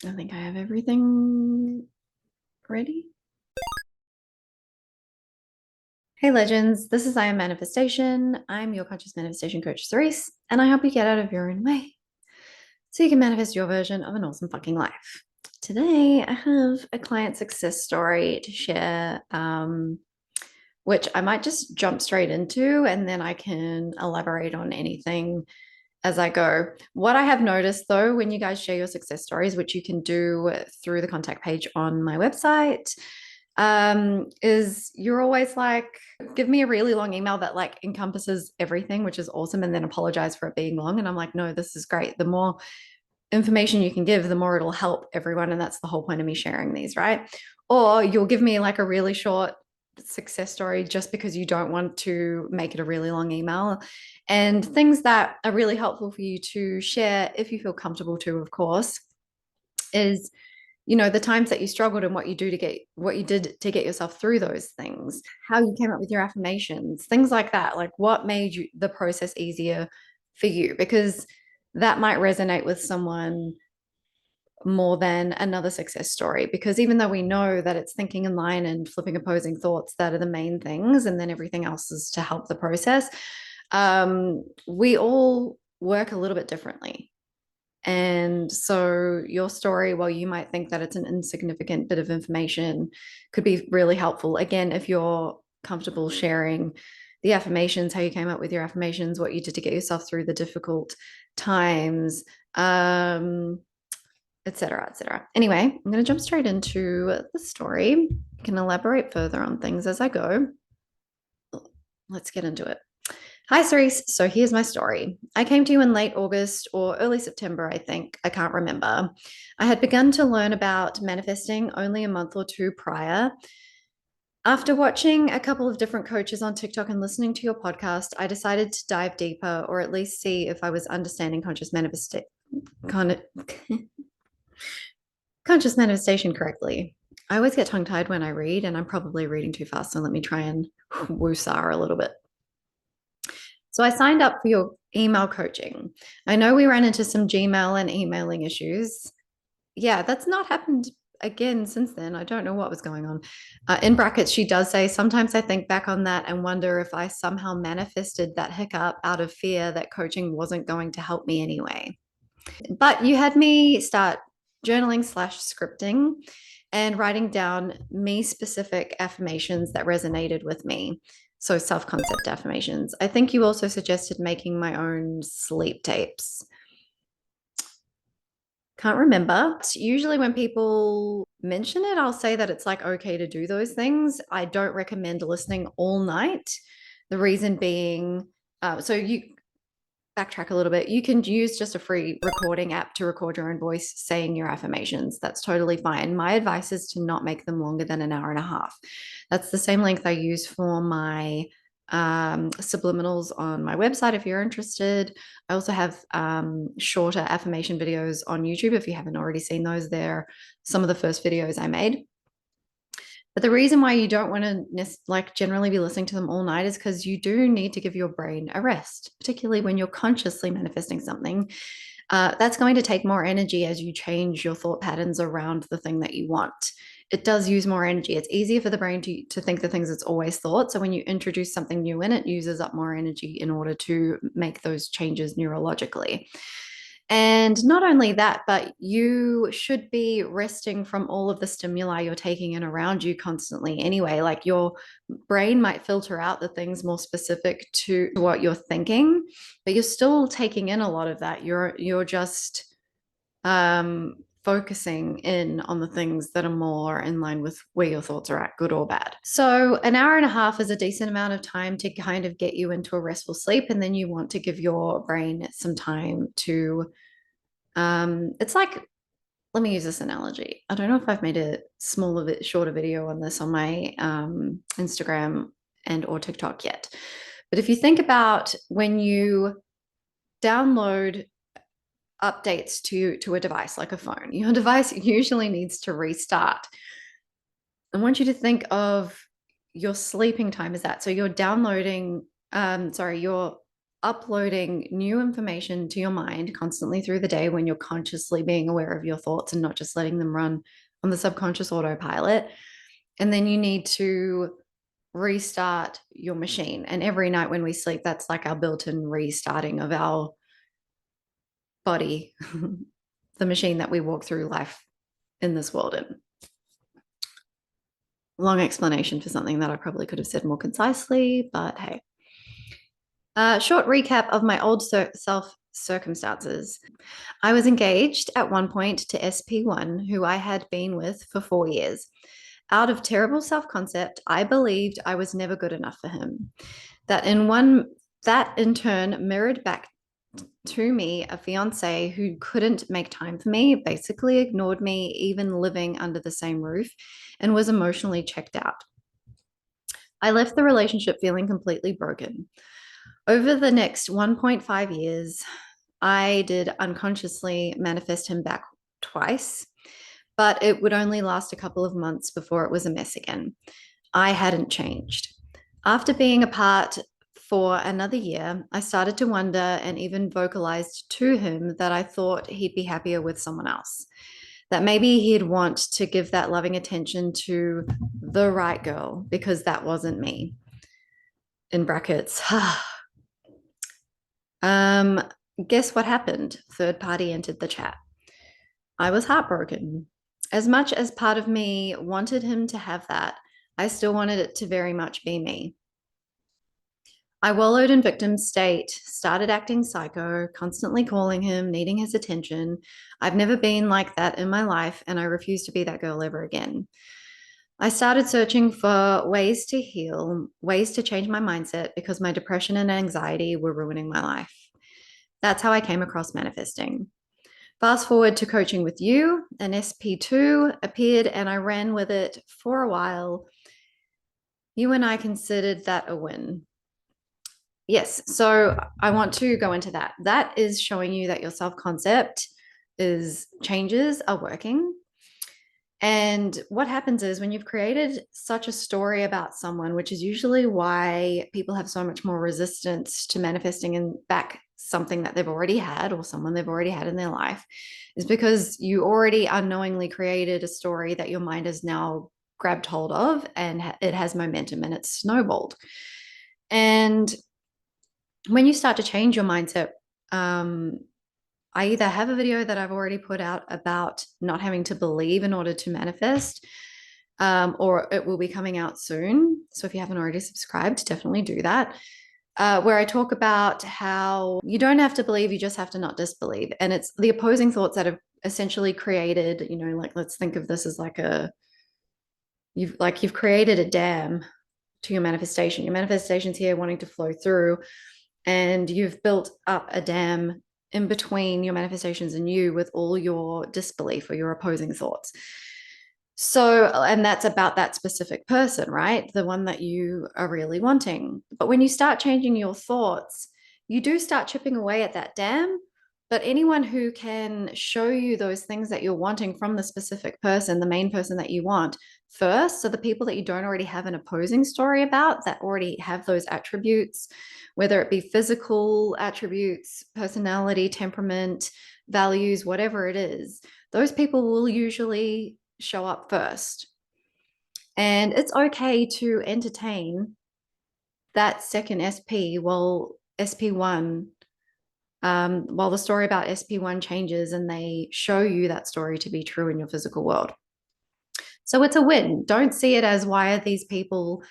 I think I have everything ready. Hey legends, this is I Am Manifestation. I'm your conscious manifestation coach, Cerise, and I help you get out of your own way so you can manifest your version of an awesome fucking life. Today, I have a client success story to share, which I might just jump straight into and then I can elaborate on anything as I go. What I have noticed though, when you guys share your success stories, which you can do through the contact page on my website, is you're always like, give me a really long email that like encompasses everything, which is awesome, and then apologize for it being long. And I'm like, no, this is great. The more information you can give, the more it'll help everyone. And that's the whole point of me sharing these, right? Or you'll give me like a really short success story just because you don't want to make it a really long email. And things that are really helpful for you to share, if you feel comfortable to, of course, is the times that you struggled and what you did to get yourself through those things, how you came up with your affirmations, things like that, like what made the process easier for you, because that might resonate with someone more than another success story. Because even though we know that it's thinking in line and flipping opposing thoughts that are the main things, and then everything else is to help the process, we all work a little bit differently. And so your story, while you might think that it's an insignificant bit of information, could be really helpful. Again, if you're comfortable sharing the affirmations, how you came up with your affirmations, what you did to get yourself through the difficult times, etc., etc. Anyway, I'm going to jump straight into the story. I can elaborate further on things as I go. Let's get into it. Hi, Cerise. So here's my story. I came to you in late August or early September, I think. I can't remember. I had begun to learn about manifesting only a month or two prior. After watching a couple of different coaches on TikTok and listening to your podcast, I decided to dive deeper, or at least see if I was understanding conscious manifestation correctly. I always get tongue tied when I read, and I'm probably reading too fast. So let me try and woosah a little bit. So I signed up for your email coaching. I know we ran into some Gmail and emailing issues. Yeah, that's not happened again since then. I don't know what was going on. In brackets, she does say, sometimes I think back on that and wonder if I somehow manifested that hiccup out of fear that coaching wasn't going to help me anyway. But you had me start journaling slash scripting and writing down me specific affirmations that resonated with me. So, self concept affirmations. I think you also suggested making my own sleep tapes. Can't remember. Usually, when people mention it, I'll say that it's like okay to do those things. I don't recommend listening all night. The reason being, so you backtrack a little bit, you can use just a free recording app to record your own voice saying your affirmations. That's totally fine. My advice is to not make them longer than an hour and a half. That's the same length I use for my subliminals on my website if you're interested. I also have shorter affirmation videos on YouTube if you haven't already seen those. They're some of the first videos I made. But the reason why you don't want to like generally be listening to them all night is because you do need to give your brain a rest, particularly when you're consciously manifesting something. That's going to take more energy as you change your thought patterns around the thing that you want. It does use more energy. It's easier for the brain to think the things it's always thought. So when you introduce something new in, it uses up more energy in order to make those changes neurologically. And not only that, but you should be resting from all of the stimuli you're taking in around you constantly anyway. Like your brain might filter out the things more specific to what you're thinking, but you're still taking in a lot of that. You're just focusing in on the things that are more in line with where your thoughts are at, good or bad. So, an hour and a half is a decent amount of time to kind of get you into a restful sleep. And then you want to give your brain some time to, it's like, let me use this analogy. I don't know if I've made a smaller, shorter video on this on my Instagram and or TikTok yet. But if you think about when you download updates to a device like a phone, your device usually needs to restart. I want you to think of your sleeping time as that. So you're downloading, you're uploading new information to your mind constantly through the day when you're consciously being aware of your thoughts and not just letting them run on the subconscious autopilot. And then you need to restart your machine. And every night when we sleep, that's like our built-in restarting of our body, the machine that we walk through life in this world in. Long explanation for something that I probably could have said more concisely, but hey. Short recap of my old self circumstances. I was engaged at one point to SP1, who I had been with for 4 years. Out of terrible self-concept, I believed I was never good enough for him. That in turn mirrored back to me a fiance who couldn't make time for me, basically ignored me, even living under the same roof, and was emotionally checked out. I left the relationship feeling completely broken. Over the next 1.5 years, I did unconsciously manifest him back twice, but it would only last a couple of months before it was a mess again. I hadn't changed. After being apart for another year, I started to wonder and even vocalized to him that I thought he'd be happier with someone else, that maybe he'd want to give that loving attention to the right girl because that wasn't me. In brackets. Guess what happened? Third party entered the chat. I was heartbroken. As much as part of me wanted him to have that, I still wanted it to very much be me. I wallowed in victim state, started acting psycho, constantly calling him, needing his attention. I've never been like that in my life, and I refuse to be that girl ever again. I started searching for ways to heal, ways to change my mindset because my depression and anxiety were ruining my life. That's how I came across manifesting. Fast forward to coaching with you, an SP2 appeared and I ran with it for a while. You and I considered that a win. Yes, so I want to go into that. That is showing you that your self-concept changes are working. And what happens is when you've created such a story about someone, which is usually why people have so much more resistance to manifesting and back something that they've already had or someone they've already had in their life, is because you already unknowingly created a story that your mind has now grabbed hold of and it has momentum and it's snowballed. And when you start to change your mindset, I either have a video that I've already put out about not having to believe in order to manifest, or it will be coming out soon. So if you haven't already subscribed, definitely do that. Where I talk about how you don't have to believe, you just have to not disbelieve. And it's the opposing thoughts that have essentially created, like let's think of this as like you've created a dam to your manifestation. Your manifestation's here wanting to flow through, and you've built up a dam in between your manifestations and you with all your disbelief or your opposing thoughts. So, and that's about that specific person, right? The one that you are really wanting. But when you start changing your thoughts, you do start chipping away at that dam. But anyone who can show you those things that you're wanting from the specific person, the main person that you want first, so the people that you don't already have an opposing story about that already have those attributes, whether it be physical attributes, personality, temperament, values, whatever it is, those people will usually show up first. And it's okay to entertain that second SP while SP1, while the story about SP1 changes and they show you that story to be true in your physical world. So it's a win. Don't see it as, why are these people,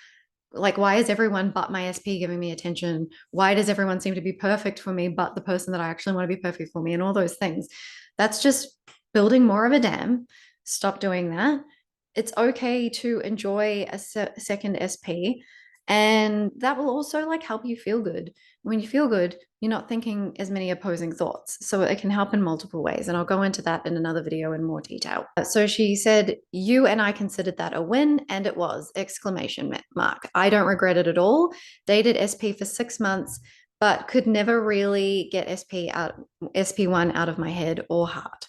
like, why is everyone but my SP giving me attention? Why does everyone seem to be perfect for me but the person that I actually want to be perfect for me, and all those things? That's just building more of a dam. Stop doing that. It's okay to enjoy a second SP, and that will also like help you feel good. When you feel good, you're not thinking as many opposing thoughts. So it can help in multiple ways. And I'll go into that in another video in more detail. So she said, you and I considered that a win, and it was, exclamation mark. I don't regret it at all. Dated SP for 6 months, but could never really get SP1 out of my head or heart.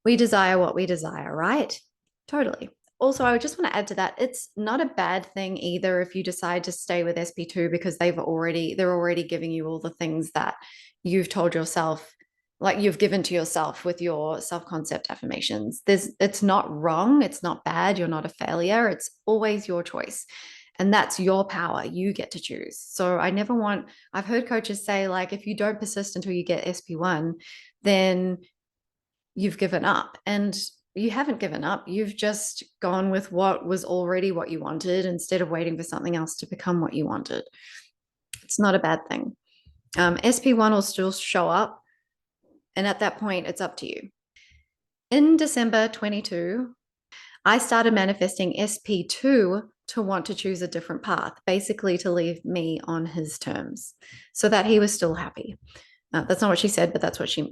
We desire what we desire, right? Totally. also, I just want to add to that, it's not a bad thing either if you decide to stay with SP2 because they're already giving you all the things that you've told yourself, like you've given to yourself with your self-concept affirmations. It's not wrong, it's not bad, you're not a failure, it's always your choice. And that's your power. You get to choose. So I've heard coaches say, like, if you don't persist until you get SP1, then you've given up. And you haven't given up. You've just gone with what was already what you wanted instead of waiting for something else to become what you wanted. It's not a bad thing. SP1 will still show up. And at that point, it's up to you. In December 22, I started manifesting SP2 to want to choose a different path, basically to leave me on his terms so that he was still happy. That's not what she said, but that's what she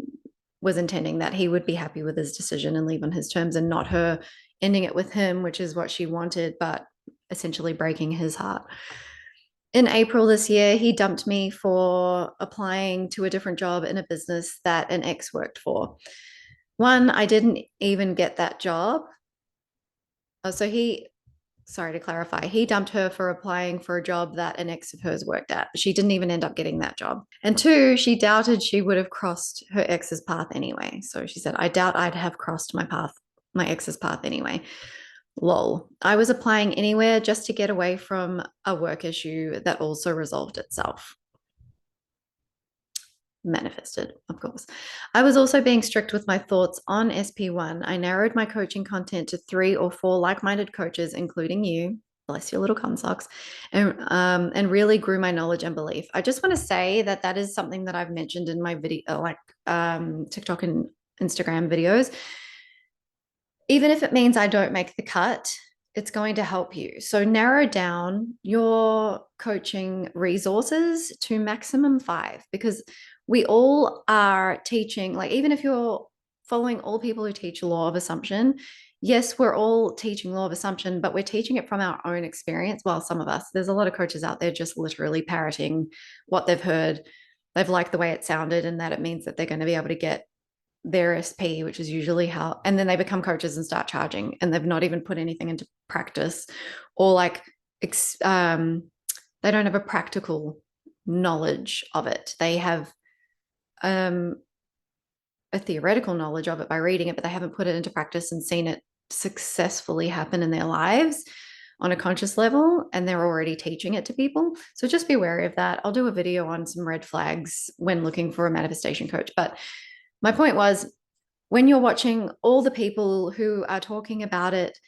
was intending, that he would be happy with his decision and leave on his terms and not her ending it with him, which is what she wanted, but essentially breaking his heart. In April this year, he dumped me for applying to a different job in a business that an ex worked for. One, I didn't even get that job. Sorry to clarify, he dumped her for applying for a job that an ex of hers worked at. She didn't even end up getting that job. And two, she doubted she would have crossed her ex's path anyway. So she said, I doubt I'd have crossed my ex's path anyway. Lol. I was applying anywhere just to get away from a work issue that also resolved itself. Manifested, of course. I was also being strict with my thoughts on SP1. I narrowed my coaching content to 3 or 4 like-minded coaches, including you, bless your little cum socks, and really grew my knowledge and belief. I just want to say that that is something that I've mentioned in my video, TikTok and Instagram videos. Even if it means I don't make the cut, it's going to help you. So narrow down your coaching resources to maximum 5, because we all are teaching, like, even if you're following all people who teach law of assumption, yes, we're all teaching law of assumption, but we're teaching it from our own experience. Well, some of us, there's a lot of coaches out there just literally parroting what they've heard. They've liked the way it sounded, and that it means that they're going to be able to get their SP, which is usually how, and then they become coaches and start charging, and they've not even put anything into practice, or like, they don't have a practical knowledge of it. They have a theoretical knowledge of it by reading it, but they haven't put it into practice and seen it successfully happen in their lives on a conscious level, and they're already teaching it to people. So just be wary of that. I'll do a video on some red flags when looking for a manifestation coach. But my point was, when you're watching all the people who are talking about it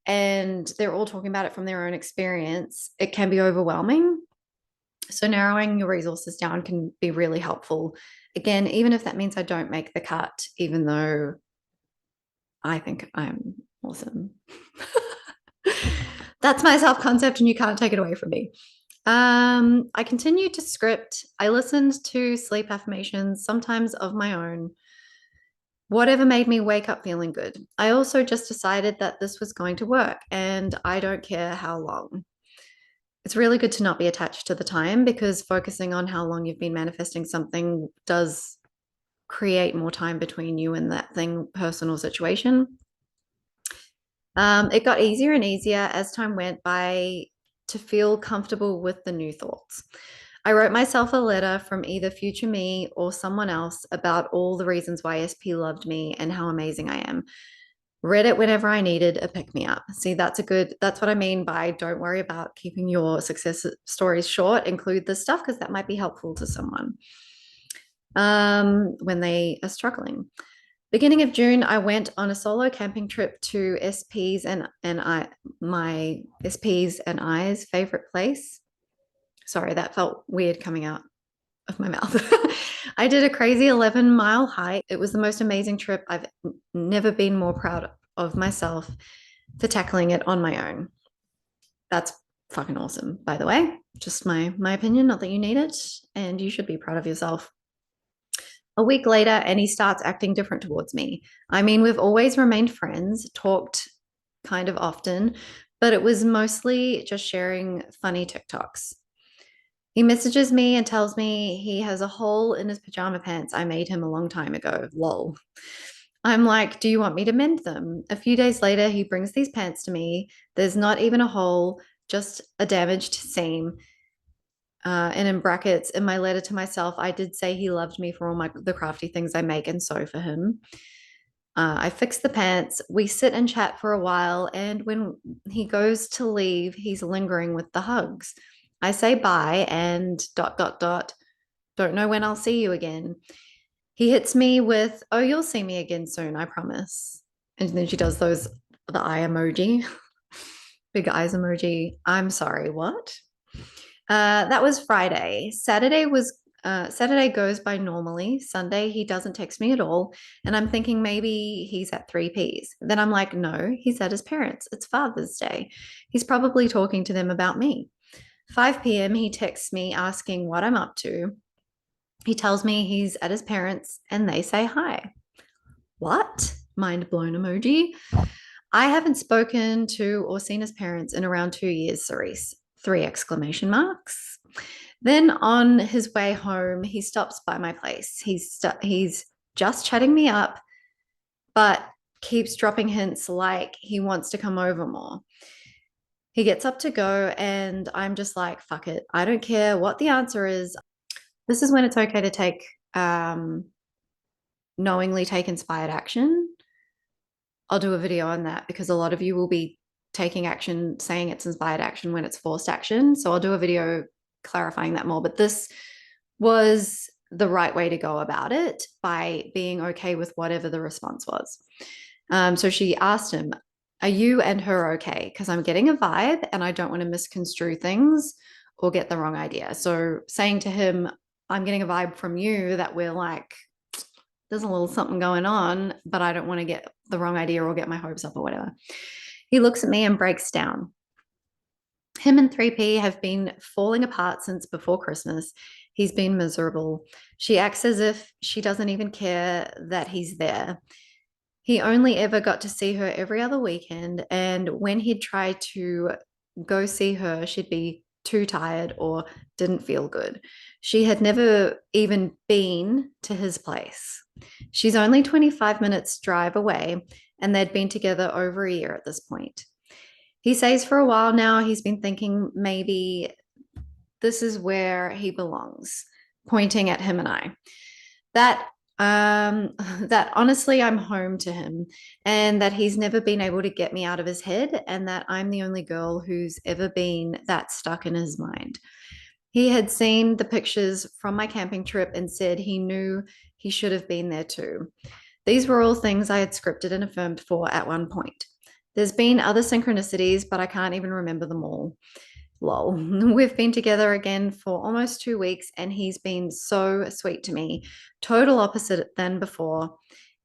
and they're all talking about it from their own experience, it can be overwhelming. So narrowing your resources down can be really helpful. Again, even if that means I don't make the cut, even though I think I'm awesome. That's my self-concept, and you can't take it away from me. I continued to script. I listened to sleep affirmations, sometimes of my own, whatever made me wake up feeling good. I also just decided that this was going to work, and I don't care how long. It's really good to not be attached to the time, because focusing on how long you've been manifesting something does create more time between you and that thing, person, or situation. It got easier and easier as time went by to feel comfortable with the new thoughts. I wrote myself a letter from either future me or someone else about all the reasons why SP loved me and how amazing I am. Read it whenever I needed a pick-me-up. See, that's what I mean by don't worry about keeping your success stories short. Include this stuff, because that might be helpful to someone when they are struggling. Beginning of June, I went on a solo camping trip to my SP's and I's favorite place. Sorry, that felt weird coming out of my mouth. I did a crazy 11-mile hike. It was the most amazing trip. I've never been more proud of myself for tackling it on my own. That's fucking awesome, by the way. Just my opinion, not that you need it, and you should be proud of yourself. A week later, and he starts acting different towards me. I mean, we've always remained friends, talked kind of often, but it was mostly just sharing funny TikToks. He messages me and tells me he has a hole in his pajama pants I made him a long time ago. Lol. I'm like, do you want me to mend them? A few days later, he brings these pants to me. There's not even a hole, just a damaged seam. And in brackets, in my letter to myself, I did say he loved me for all the crafty things I make and sew for him. I fix the pants. We sit and chat for a while. And when he goes to leave, he's lingering with the hugs. I say bye and dot, dot, dot. Don't know when I'll see you again. He hits me with, oh, you'll see me again soon, I promise. And then she does the eye emoji, big eyes emoji. I'm sorry, what? That was Friday. Saturday goes by normally. Sunday, he doesn't text me at all. And I'm thinking maybe he's at 3Ps. Then I'm like, no, he's at his parents'. It's Father's Day. He's probably talking to them about me. 5 p.m., he texts me asking what I'm up to. He tells me he's at his parents' and they say hi. What? Mind blown emoji. I haven't spoken to or seen his parents in around 2 years, Cerise. 3 exclamation marks. Then on his way home, he stops by my place. He's just chatting me up, but keeps dropping hints like he wants to come over more. He gets up to go, and I'm just like, fuck it. I don't care what the answer is. This is when it's okay to knowingly take inspired action. I'll do a video on that because a lot of you will be taking action, saying it's inspired action when it's forced action. So I'll do a video clarifying that more. But this was the right way to go about it by being okay with whatever the response was. So she asked him, are you and her okay? Because I'm getting a vibe and I don't want to misconstrue things or get the wrong idea. So saying to him, I'm getting a vibe from you that we're like, there's a little something going on, but I don't want to get the wrong idea or get my hopes up or whatever. He looks at me and breaks down. Him and 3P have been falling apart since before Christmas. He's been miserable. She acts as if she doesn't even care that he's there. He only ever got to see her every other weekend. And when he'd try to go see her, she'd be too tired or didn't feel good. She had never even been to his place. She's only 25 minutes drive away, and they'd been together over a year at this point. He says for a while now he's been thinking maybe this is where he belongs, pointing at him and I. That that honestly I'm home to him, and that he's never been able to get me out of his head, and that I'm the only girl who's ever been that stuck in his mind. He had seen the pictures from my camping trip and said he knew he should have been there too. These were all things I had scripted and affirmed for at one point. There's been other synchronicities, but I can't even remember them all. Lol. We've been together again for almost 2 weeks, and he's been so sweet to me. Total opposite than before.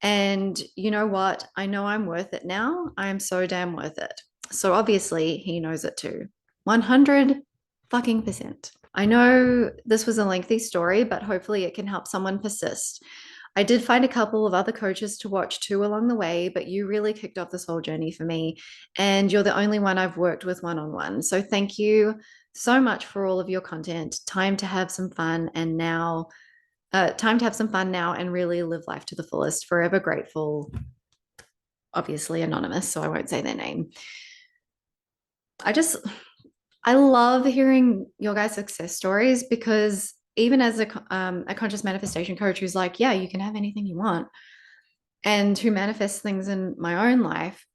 And you know what? I know I'm worth it now. I'm so damn worth it. So obviously he knows it too. 100 fucking percent. I know this was a lengthy story, but hopefully it can help someone persist. I did find a couple of other coaches to watch too along the way, but you really kicked off this whole journey for me. And you're the only one I've worked with one on one. So thank you so much for all of your content. Time to have some fun and now. Time to have some fun now and really live life to the fullest. Forever grateful. Obviously anonymous, so I won't say their name. I love hearing your guys' success stories because even as a conscious manifestation coach who's like, yeah, you can have anything you want, and who manifests things in my own life,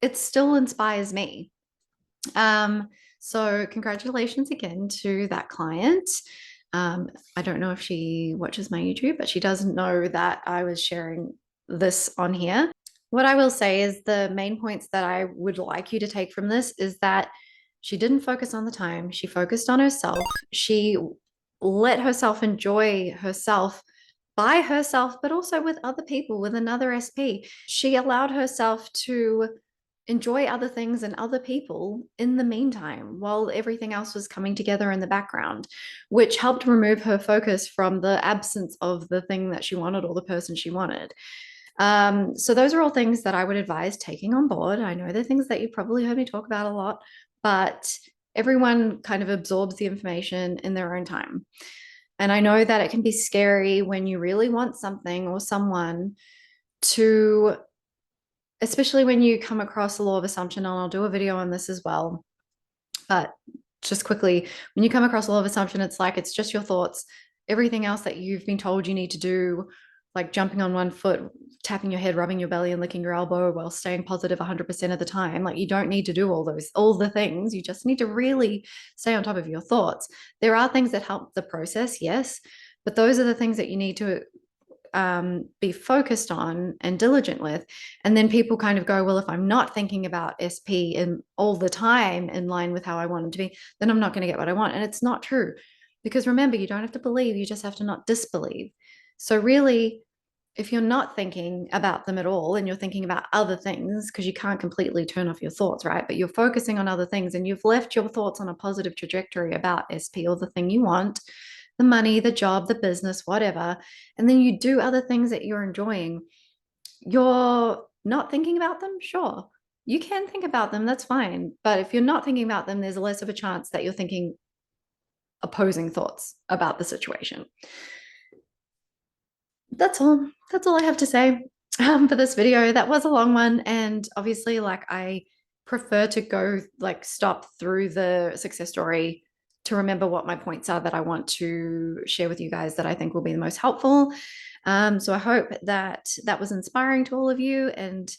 it still inspires me. So congratulations again to that client. I don't know if she watches my YouTube, but she doesn't know that I was sharing this on here. What I will say is the main points that I would like you to take from this is that she didn't focus on the time. She focused on herself. She let herself enjoy herself by herself, but also with other people, with another SP. She allowed herself to enjoy other things and other people in the meantime while everything else was coming together in the background, which helped remove her focus from the absence of the thing that she wanted or the person she wanted. So those are all things that I would advise taking on board. I know they're things that you probably heard me talk about a lot, but everyone kind of absorbs the information in their own time. And I know that it can be scary when you really want something or someone to, especially when you come across the law of assumption, and I'll do a video on this as well, but just quickly, when you come across a law of assumption, it's like it's just your thoughts. Everything else that you've been told you need to do, like jumping on one foot, tapping your head, rubbing your belly, and licking your elbow while staying positive 100% of the time, like you don't need to do all the things. You just need to really stay on top of your thoughts. There are things that help the process, yes, but those are the things that you need to be focused on and diligent with. And then people kind of go, well, if I'm not thinking about SP in all the time in line with how I want it to be, then I'm not going to get what I want. And it's not true, because remember, you don't have to believe, you just have to not disbelieve. So really, if you're not thinking about them at all and you're thinking about other things, because you can't completely turn off your thoughts, right? But you're focusing on other things and you've left your thoughts on a positive trajectory about SP or the thing you want, the money, the job, the business, whatever, and then you do other things that you're enjoying, you're not thinking about them, sure. You can think about them, that's fine. But if you're not thinking about them, there's less of a chance that you're thinking opposing thoughts about the situation. That's all. That's all I have to say for this video. That was a long one. And obviously, like, I prefer to go, like, stop through the success story to remember what my points are that I want to share with you guys that I think will be the most helpful. So I hope that that was inspiring to all of you, and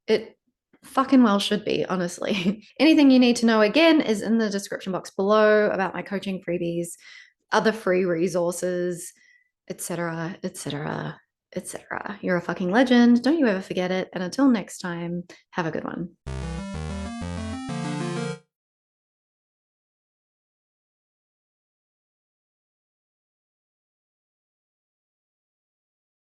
it fucking well should be, honestly. Anything you need to know, again, is in the description box below about my coaching freebies, other free resources, etc., etc., etc. You're a fucking legend. Don't you ever forget it. And until next time, have a good one.